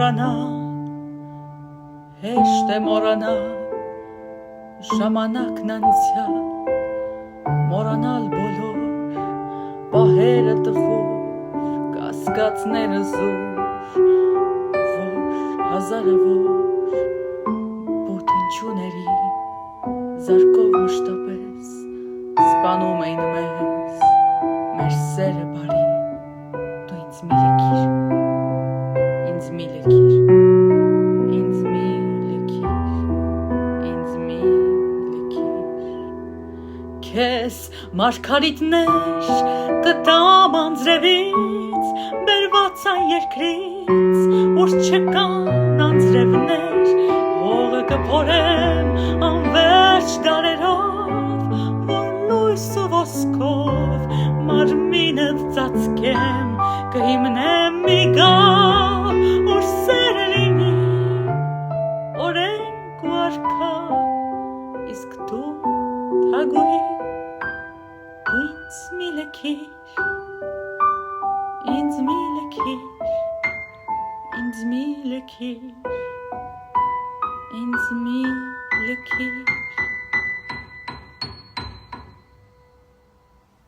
մորանա, հեշտ է մորանա, ժամանակն անցյալ, մորանալ բոլոր, պահերը տխուր, կասկածները զուր, որ հազարավոր բութինչուների զարկով մշտապես սպանում էին մեզ, մեր սերը բարի, դու ինձ մի լքիր, ինձ մի լքիր, ինձ մի լքիր, ինձ մի լքիր, քեզ մարգարիտներ կտամ անձրևից, բերված այն երկրից, որ չկան անձրևներ, հողը կփորեմ անվերջ դարերով, որ լույս ու ոսկով մարմինդ ծածկեմ, կհիմնեմ մի գալ, որ սերը լինի, օրենք ու արքա, իսկ դու թագուհի, դու ինձ մի լքիր, ինձ մի լքիր, ինձ մի լքիր, ինձ մի լքիր